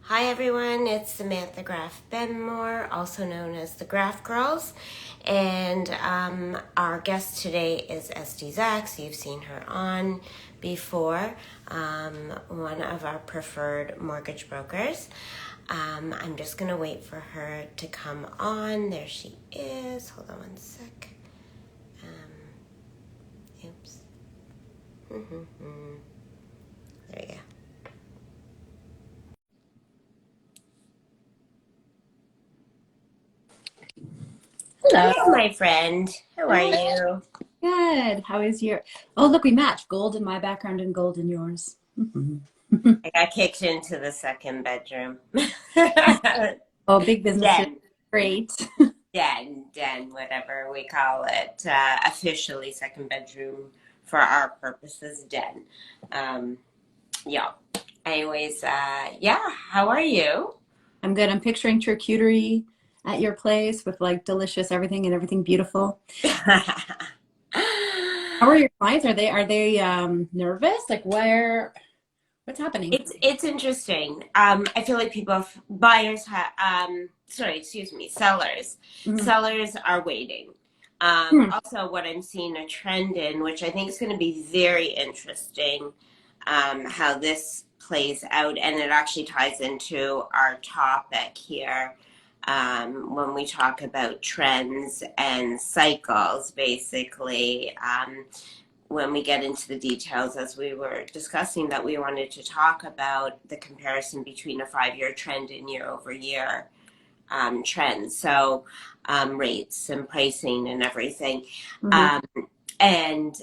Hi everyone, it's Samantha Graff Benmore, also known as the Graff Girls, and our guest today is Estee Zacks. You've seen her on before, one of our preferred mortgage brokers. I'm just gonna wait for her to come on. There she is. Hold on one sec. Oops. There you go. Hello. Hello, my friend. How are Hi. you? Good. How is your? Oh, look, we match. Gold in my background and gold in yours. I got kicked into the second bedroom. Oh, big business. Den, Great. den, whatever we call it. Officially second bedroom for our purposes, den. Um, yeah. Anyways, yeah, how are you? I'm good. I'm picturing charcuterie at your place with like delicious everything and everything beautiful. How are your clients? Are they nervous? Like what's happening? It's interesting. I feel like buyers have, sorry, excuse me, sellers. Mhm. Sellers are waiting. Hmm. Also, what I'm seeing a trend in, which I think is going to be very interesting, how this plays out, and it actually ties into our topic here. When we talk about trends and cycles, basically, when we get into the details, as we were discussing, that we wanted to talk about the comparison between a 5-year trend and year-over-year trends. So rates and pricing and everything. Mhm. Um, and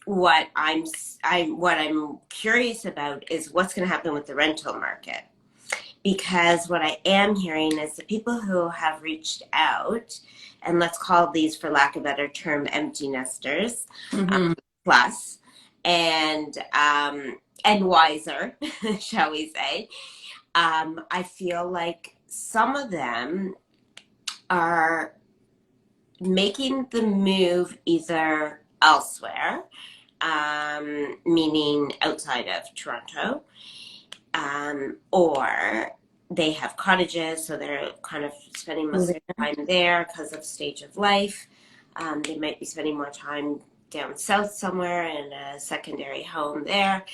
what I'm curious about is what's going to happen with the rental market. Because what I am hearing is the people who have reached out, and let's call these, for lack of a better term, empty nesters, Mhm. plus and wiser, shall we say. I feel like some of them are making the move either elsewhere, meaning outside of Toronto, or they have cottages, so they're kind of spending most Moving. of their time there because of stage of life. They might be spending more time down south somewhere in a secondary home there,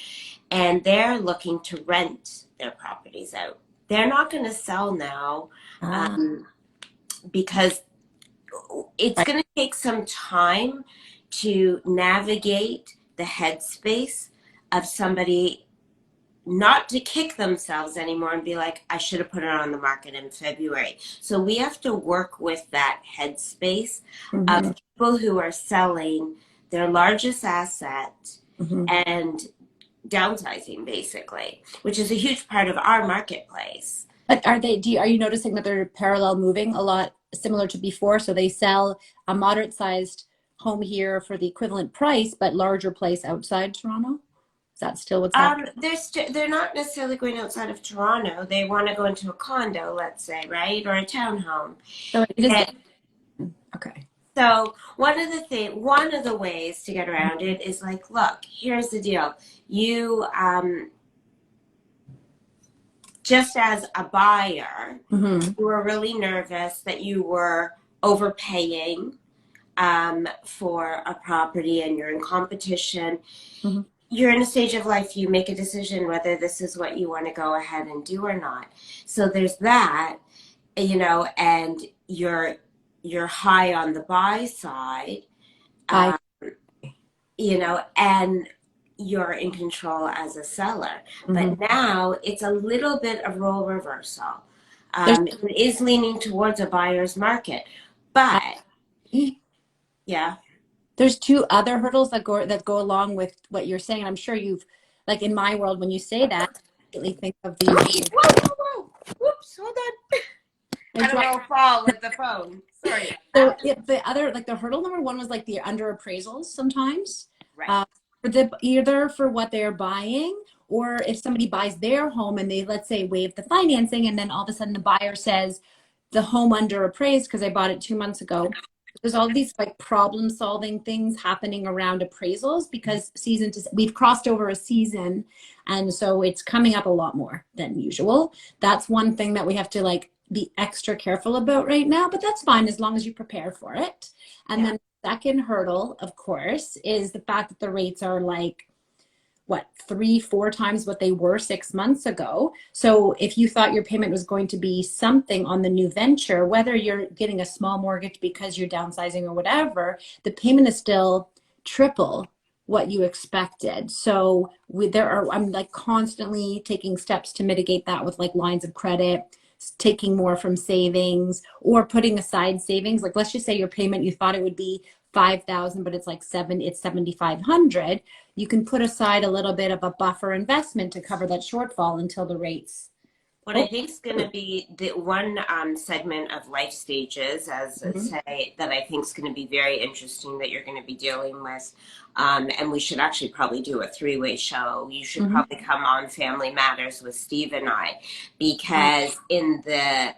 and they're looking to rent their properties out. They're not going to sell now, Ah, um, because it's right. going to take some time to navigate the headspace of somebody not to kick themselves anymore and be like, I should have put it on the market in February. So we have to work with that headspace Mhm. of people who are selling their largest asset Mhm. and downsizing, basically, which is a huge part of our marketplace. But are you noticing that they're parallel moving a lot similar to before? So they sell a moderate sized home here for the equivalent price, but larger place outside Toronto? Is that still what's happening? They're not necessarily going outside of Toronto. They want to go into a condo, let's say, right, or a townhome. So it is And okay. so one of the ways to get around it is like, look, here's the deal. You, just as a buyer, Hmm. you were really nervous that you were overpaying for a property and you're in competition. Hmm. You're in a stage of life, you make a decision whether this is what you want to go ahead and do or not. So there's that, and you're high on the buy side, I uh, and you're in control as a seller. hmm But now it's a little bit of role reversal. there's It is leaning towards a buyer's market, I, but yeah. there's two other hurdles that go along with what you're saying. I'm sure you've like in my world when you say that, I immediately think of the Whoa, whoa, whoa! Whoops! Hold on. I Had a dropped. little fall with the phone. Sorry about So that. the other like the hurdle number one was like the under appraisals sometimes. Right. Uh, for the either for what they're buying or if somebody buys their home and they let's say waive the financing and then all of a sudden the buyer says the home under appraised because I bought it 2 months ago. There's all these like problem solving things happening around appraisals because we've crossed over a season, and so it's coming up a lot more than usual. That's one thing that we have to like be extra careful about right now, but that's fine as long as you prepare for it. And Yeah. then the second hurdle, of course, is the fact that the rates are like what, 3, 4 times what they were 6 months ago. So if you thought your payment was going to be something on the new venture, whether you're getting a small mortgage because you're downsizing or whatever, the payment is still triple what you expected. So I'm like constantly taking steps to mitigate that with like lines of credit, taking more from savings or putting aside savings. Like let's just say your payment, you thought it would be 5,000, but it's like it's 7,500. You can put aside a little bit of a buffer investment to cover that shortfall until the rates. What I think is going to be the one segment of life stages, as I Mhm. say, that I think is going to be very interesting that you're going to be dealing with. And we should actually probably do a three-way show. You should Mhm. probably come on Family Matters with Steve and I, because in the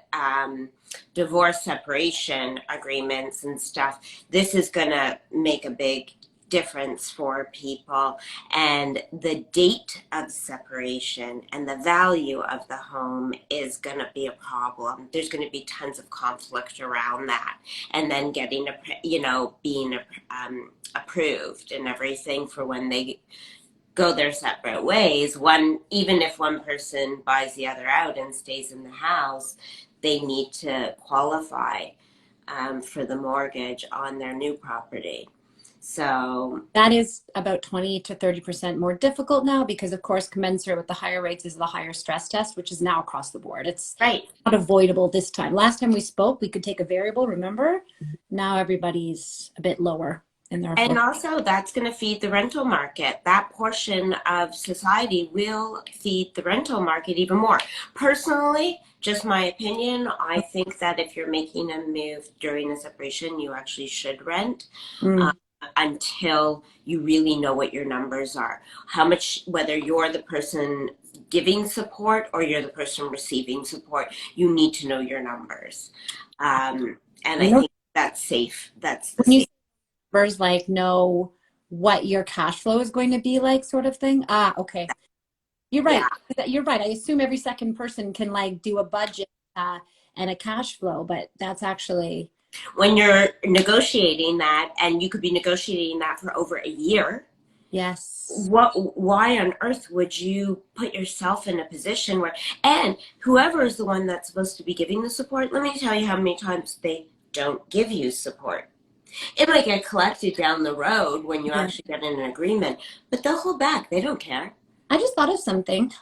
divorce separation agreements and stuff, this is going to make a big difference for people, and the date of separation and the value of the home is going to be a problem. There's going to be tons of conflict around that, and then getting being approved and everything for when they go their separate ways. Even if one person buys the other out and stays in the house, they need to qualify for the mortgage on their new property. So That is about 20 to 30% more difficult now because, of course, commensurate with the higher rates is the higher stress test, which is now across the board. It's right. not avoidable this time. Last time we spoke, we could take a variable, remember? Now everybody's a bit lower in their And afford. also, that's going to feed the rental market. That portion of society will feed the rental market even more. Personally, just my opinion, I think that if you're making a move during a separation, you actually should rent. Uh, Mm. until you really know what your numbers are. How much, whether you're the person giving support or you're the person receiving support, you need to know your numbers. And I I know think that's safe. That's the when you safe. say numbers like know what your cash flow is going to be like, sort of thing. Ah, okay. You're Yeah. right. You're right. I assume every second person can like do a budget and a cash flow, but that's actually When you're negotiating that, and you could be negotiating that for over a year, yes. why on earth would you put yourself in a position where, and whoever is the one that's supposed to be giving the support, let me tell you how many times they don't give you support. It might get collected down the road when you Yeah. actually get in an agreement, but they'll hold back. They don't care. I just thought of something.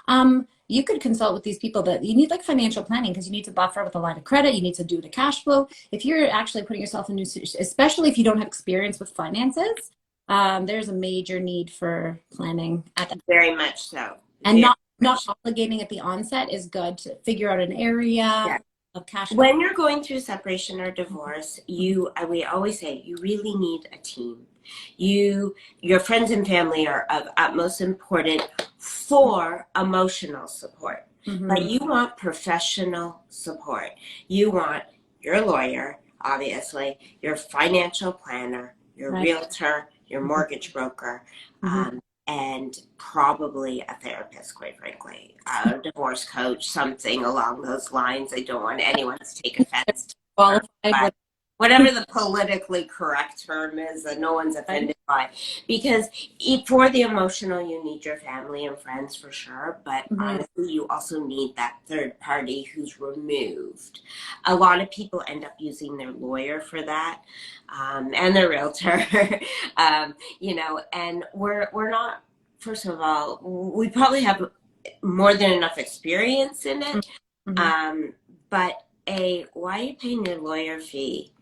You could consult with these people, but you need like financial planning because you need to buffer with a line of credit. You need to do the cash flow. If you're actually putting yourself in, especially if you don't have experience with finances, there's a major need for planning at that. Very much so. And Very not much. obligating at the onset is good to figure out an Yeah. area of cash flow. When you're going through separation or divorce, we always say you really need a team. Your friends and family are of utmost importance for emotional support, but Mm-hmm. you want professional support. You want your lawyer, obviously, your financial planner, your Right. realtor, your mortgage broker, Mm-hmm. and probably a therapist, quite frankly, a divorce coach, something along those lines. I don't want anyone to take offense to her, Qualified but with whatever the politically correct term is that no one's right. offended by. Because for the emotional, you need your family and friends for sure, but Mm-hmm. honestly, you also need that third party who's removed. A lot of people end up using their lawyer for that, and their realtor, and we're not, first of all, we probably have more than enough experience in it, Mm-hmm. um, but why are you paying your lawyer fee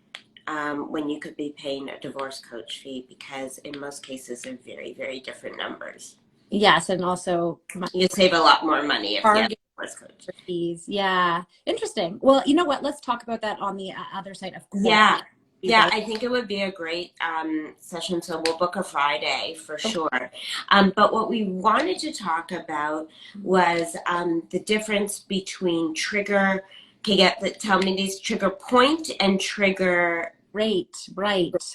when you could be paying a divorce coach fee? Because in most cases, they're very, very different numbers. Yes, and also You save a lot more money if you have target a divorce coach. fees. Yeah, interesting. Well, you know what? Let's talk about that on the other side, of course. Yeah. You Yeah, guys. I think it would be a great session. So we'll book a Friday for sure. But what we wanted to talk about was the difference between trigger, tell me these trigger point and trigger Right.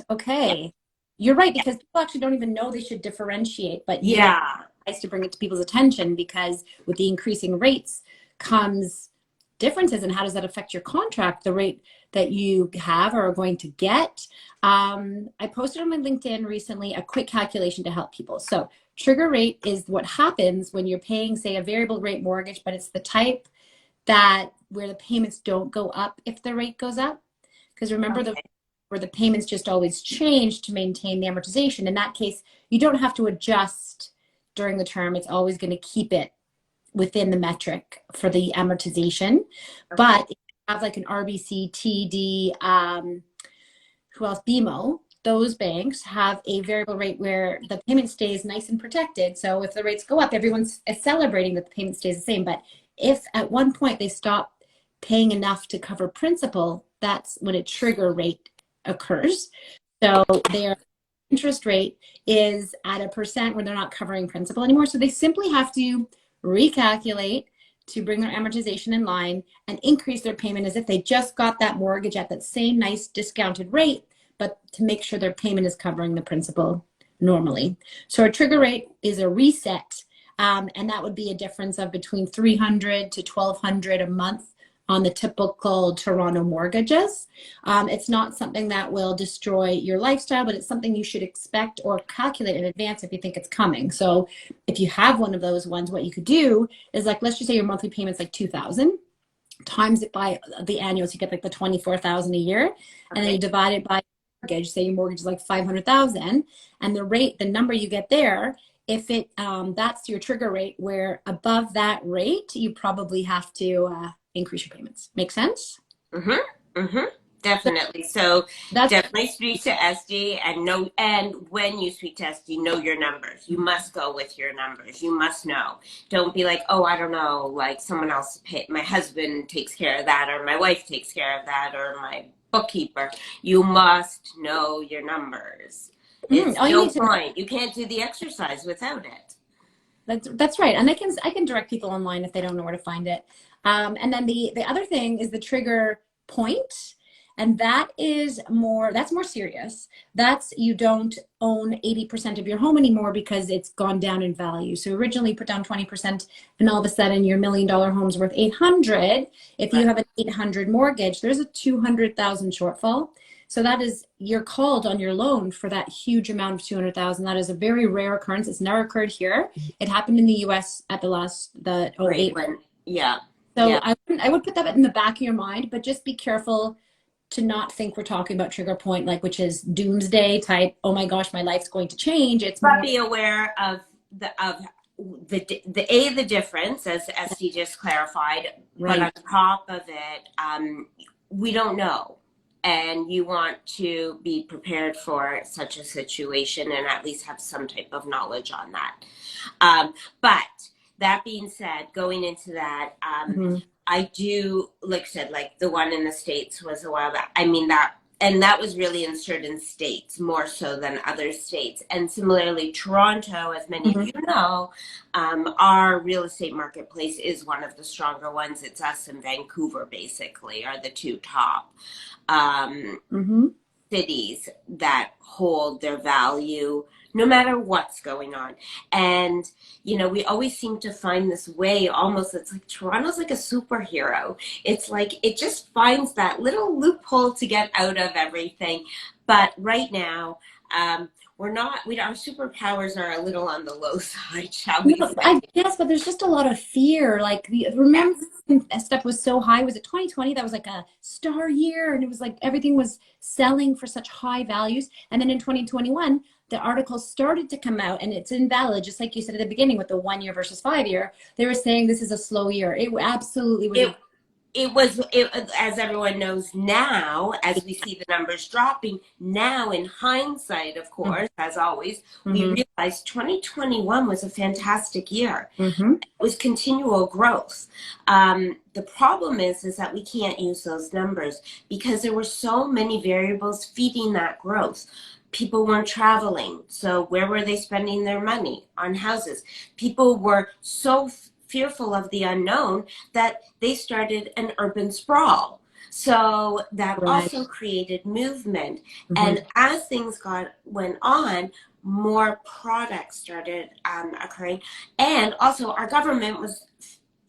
Okay. You're right, because people actually don't even know they should differentiate, but you are Yeah. nice to bring it to people's attention because with the increasing rates comes differences. And how does that affect your contract, the rate that you have or are going to get? I posted on my LinkedIn recently a quick calculation to help people. So trigger rate is what happens when you're paying, say, a variable rate mortgage, but it's the type that where the payments don't go up if the rate goes up. Because remember, the Okay. where the payments just always change to maintain the amortization. In that case, you don't have to adjust during the term. It's always going to keep it within the metric for the amortization. Okay. But if you have like an RBC, TD, who else? BMO. Those banks have a variable rate where the payment stays nice and protected. So if the rates go up, everyone's celebrating that the payment stays the same. But if at one point they stop paying enough to cover principal, that's when a trigger rate occurs. So their interest rate is at a percent where they're not covering principal anymore. So they simply have to recalculate to bring their amortization in line and increase their payment as if they just got that mortgage at that same nice discounted rate, but to make sure their payment is covering the principal normally. So a trigger rate is a reset, and that would be a difference of between 300 to 1,200 a month on the typical Toronto mortgages. It's not something that will destroy your lifestyle, but it's something you should expect or calculate in advance if you think it's coming. So if you have one of those ones, what you could do is, like, let's just say your monthly payment's like 2,000, times it by the annual, so you get like the 24,000 a year, and then you Okay. divide it by mortgage. Say your mortgage is like 500,000, and the rate, the number you get there, if it that's your trigger rate, where above that rate, you probably have to increase your payments. Make sense? Mm-hmm. Mm-hmm. So Definitely. So that's definitely speak to SD and know, and when you speak to SD, know your numbers. You must go with your numbers. You must know. Don't be like, oh, I don't know, like someone else pay, my husband takes care of that, or my wife takes care of that, or my bookkeeper. You must know your numbers. It's all you no need to know. point. You can't do the exercise without it. That's right, and I can direct people online if they don't know where to find it. And then the other thing is the trigger point, and that's more serious. That's you don't own 80% of your home anymore because it's gone down in value. So originally you put down 20%, and all of a sudden your $1 million home's worth 800. If you Right. have an 800 mortgage, there's a 200,000 shortfall. So that is, you're called on your loan for that huge amount of 200,000. That is a very rare occurrence. It's never occurred here. It happened in the US at the Right. '08. When, yeah. So Yeah. I would put that in the back of your mind, but just be careful to not think we're talking about trigger point, like, which is doomsday type, oh my gosh, my life's going to change. It's But more be aware of the difference, as SD just clarified. But on right. top of it, we don't know, and you want to be prepared for such a situation and at least have some type of knowledge on that. But that being said, going into that, Mhm. I do, like I said, like the one in the States was a while back. I mean, and that was really in certain states more so than other states. And similarly, Toronto, as many of Mhm. you know, our real estate marketplace is one of the stronger ones. It's us and Vancouver, basically, are the two top Mhm. cities that hold their value no matter what's going on. And, we always seem to find this way, almost, it's like Toronto's like a superhero. It's like it just finds that little loophole to get out of everything. But right now, we're not, our superpowers are a little on the low side, shall No, we say. I guess, but there's just a lot of fear. Like, remember Yes. when stuff was so high? Was it 2020? That was like a star year, and it was like everything was selling for such high values. And then in 2021, the articles started to come out, and it's invalid, just like you said at the beginning with the 1 year versus 5 year. They were saying this is a slow year. It absolutely was It a as everyone knows now, as we see the numbers dropping now, in hindsight, of course, as always, we mm-hmm, realized 2021 was a fantastic year. mm-hmm, It was continual growth. The problem is that we can't use those numbers because there were so many variables feeding that growth. People weren't traveling, so where were they spending their money? On houses. People were so fearful of the unknown that they started an urban sprawl. So that Right. also created movement. Mhm. And as things went on, more products started occurring. And also our government was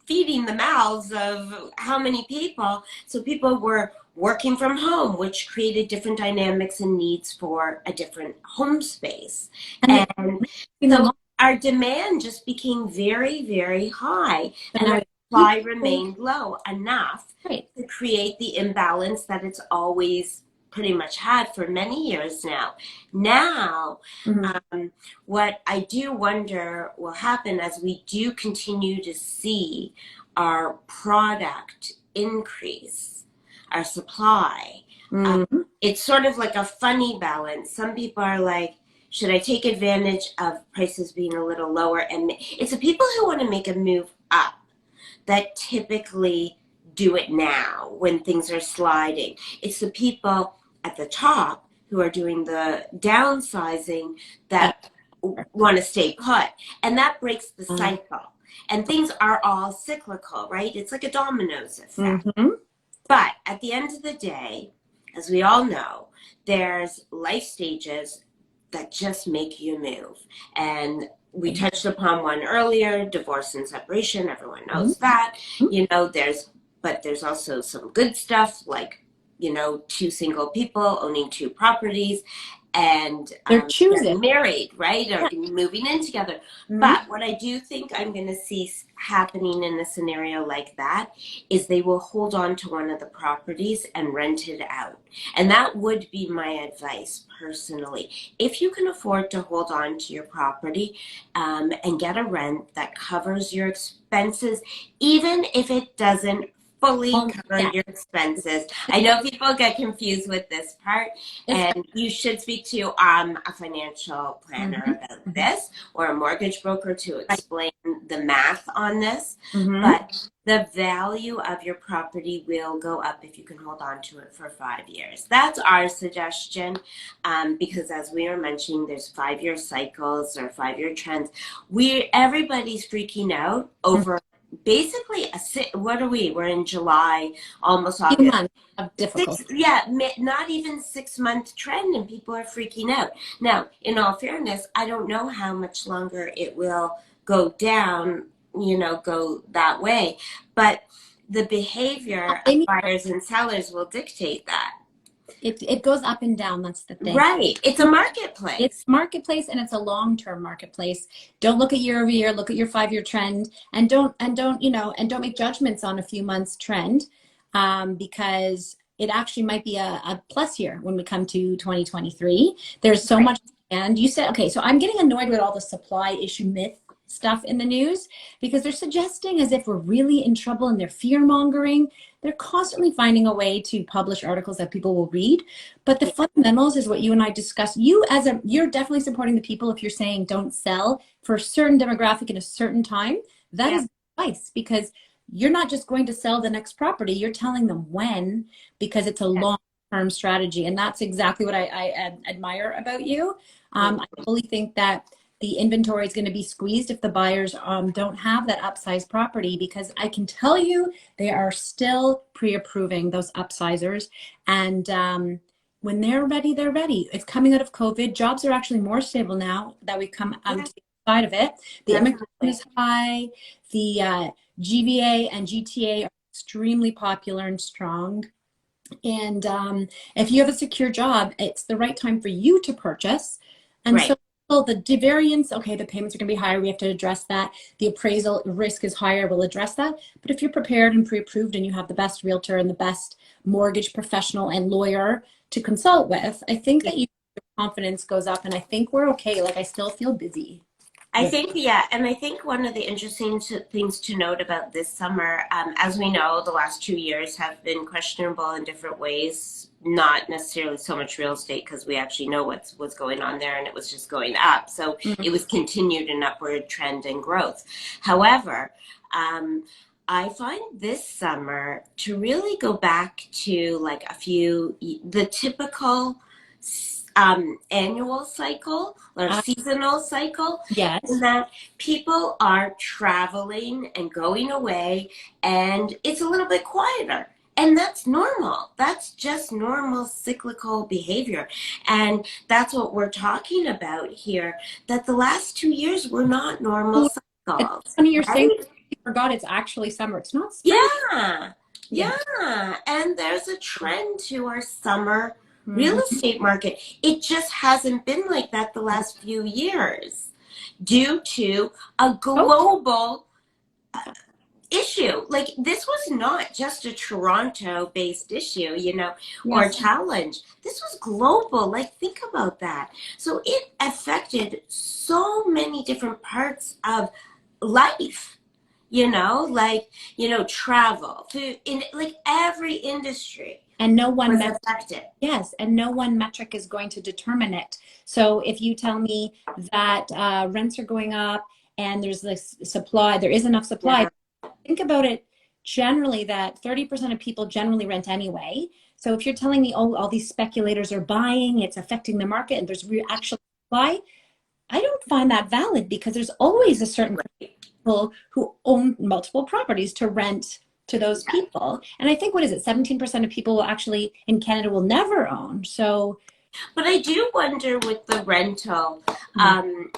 feeding the mouths of how many people. So people were working from home, which created different dynamics and needs for a different home space. And the, And in the so long our demand just became very, very high, but and now our it's supply people, remained low enough right. to create the imbalance that it's always pretty much had for many years now. Now, Mhm. what I do wonder will happen as we do continue to see our product increase, our supply. Uh, Mhm. it's sort of like a funny balance. Some people are like, should I take advantage of prices being a little lower? And it's the people who want to make a move up that typically do it now when things are sliding. It's the people at the top who are doing the downsizing That, that want to stay put. And that breaks the cycle. And things are all cyclical, right? It's like a dominoes effect. mhm. But at the end of the day, as we all know, there's life stages that just make you move. And we touched upon one earlier, divorce and separation. Everyone Mhm. knows that. Mhm. But there's also some good stuff like, two single people owning two properties and They're choosing. getting married, right? Or Yeah. moving in together. Mhm. But what I do think I'm going to see happening in a scenario like that is they will hold on to one of the properties and rent it out. And that would be my advice personally. If you can afford to hold on to your property and get a rent that covers your expenses, even if it doesn't fully cover Yeah. your expenses. I know people get confused with this part, It's and you should speak to a financial planner mhm. about Mhm. this or a mortgage broker to Right. explain the math on this. Mhm. But the value of your property will go up if you can hold on to it for 5 years. That's our suggestion, because as we were mentioning, there's 5-year cycles or 5-year trends. Everybody's freaking out Mhm. over basically what are we? We're in July, almost Few August. months of difficulty. Yeah, not even 6-month trend, and people are freaking out. Now, in all fairness, I don't know how much longer it will go down, go that way, but the behavior of They need, buyers and sellers will dictate that. it goes up and down. That's the thing. Right. It's a It's marketplace. marketplace and it's a long-term marketplace. Don't look at year over year, look at your 5-year trend and don't make judgments on a few months trend because it actually might be a plus year when we come to 2023. There's so Right. much and you said, okay, so I'm getting annoyed with all the supply issue myth stuff in the news because they're suggesting as if we're really in trouble and they're fear mongering. They're constantly finding a way to publish articles that people will read. But the Yeah. fundamentals is what you and I discussed. You're definitely supporting the people if you're saying don't sell for a certain demographic in a certain time. That Yeah. is advice because you're not just going to sell the next property. You're telling them when because it's a Yeah. long-term strategy, and that's exactly what I admire about you. Thank I you. fully think that the inventory is going to be squeezed if the buyers don't have that upsized property because I can tell you they are still pre-approving those upsizers and when they're ready, they're ready. It's coming out of COVID. Jobs are actually more stable now that we come Yeah, to the side of it. The immigration definitely. is high. The GVA and GTA are extremely popular and strong. And if you have a secure job, it's the right time for you to purchase. And Right. so well, the variance, okay, the payments are going to be higher. We have to address that. The appraisal risk is higher. We'll address that. But if you're prepared and pre-approved and you have the best realtor and the best mortgage professional and lawyer to consult with, I think Yeah. that your confidence goes up and I think we're okay. Like I still feel busy. I think, yeah, and I think one of the interesting things to note about this summer, as we know, the last 2 years have been questionable in different ways. Not necessarily so much real estate because we actually know what's going on there, and it was just going up. So Mhm. it was continued an upward trend and growth. However, um, I find this summer to really go back to like the typical annual cycle or Uh, seasonal cycle, in yes. that people are traveling and going away and it's a little bit quieter. And that's normal. That's just normal cyclical behavior. And that's what we're talking about here, that the last 2 years were not normal Well, it's cycles, funny you're saying, right? I forgot it's actually summer. It's not spring. Yeah. Yeah. Yeah. And there's a trend to our summer real Mhm. estate market. It just hasn't been like that the last few years due to a Oh, global issue. Like this was not just a Toronto based issue, or yes. challenge. This was global. Like think about that. So it affected so many different parts of life, like, travel, food, in like every industry And no one was met. affected. Yes, and no one metric is going to determine it. So if you tell me that rents are going up and there's this supply, there is enough supply, Yeah. think about it generally that 30% of people generally rent anyway. So if you're telling me, oh, all these speculators are buying, it's affecting the market, and there's actual supply, I don't find that valid because there's always a certain people who own multiple properties to rent to those people. And I think, what is it, 17% of people will actually in Canada will never own. So, But I do wonder with the rental, mhm, um,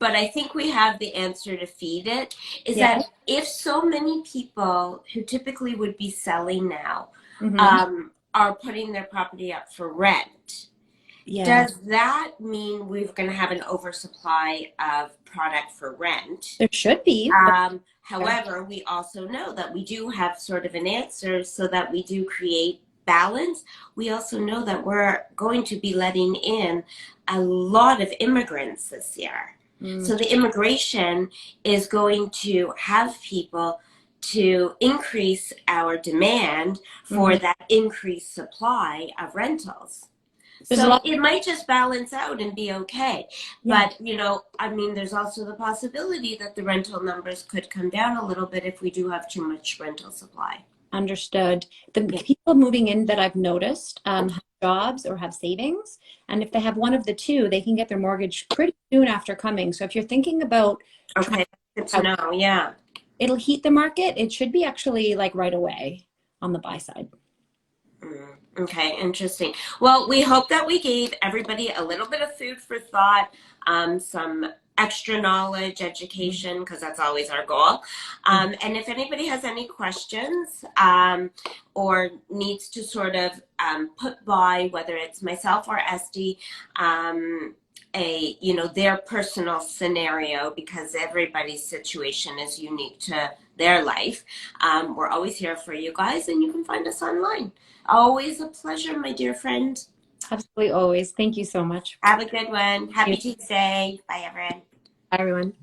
but I think we have the answer to feed it, is yeah. that if so many people who typically would be selling now Hmm. are putting their property up for rent, Yeah. does that mean we're going to have an oversupply of product for rent? There should be. But However, we also know that we do have sort of an answer so that we do create balance. We also know that we're going to be letting in a lot of immigrants this year. mm, So the immigration is going to have people to increase our demand for mhm. that increased supply of rentals. There's a So lot. it might just balance out and be okay. Yeah. But, I mean, there's also the possibility that the rental numbers could come down a little bit if we do have too much rental supply. Understood. The Yeah. people moving in that I've noticed have jobs or have savings. And if they have one of the two, they can get their mortgage pretty soon after coming. So if you're thinking about trying Okay, good to out, know. Yeah. it'll heat the market. It should be actually like right away on the buy side. Okay, interesting. Well, we hope that we gave everybody a little bit of food for thought, some extra knowledge, education, because that's always our goal. Mhm. And if anybody has any questions or needs to sort of put by, whether it's myself or Esty, their personal scenario, because everybody's situation is unique to their life, we're always here for you guys, and you can find us online. Always a pleasure, my dear friend. Absolutely always. Thank you so much. Have a good one. Bye, Happy Tuesday. Bye, everyone. everyone.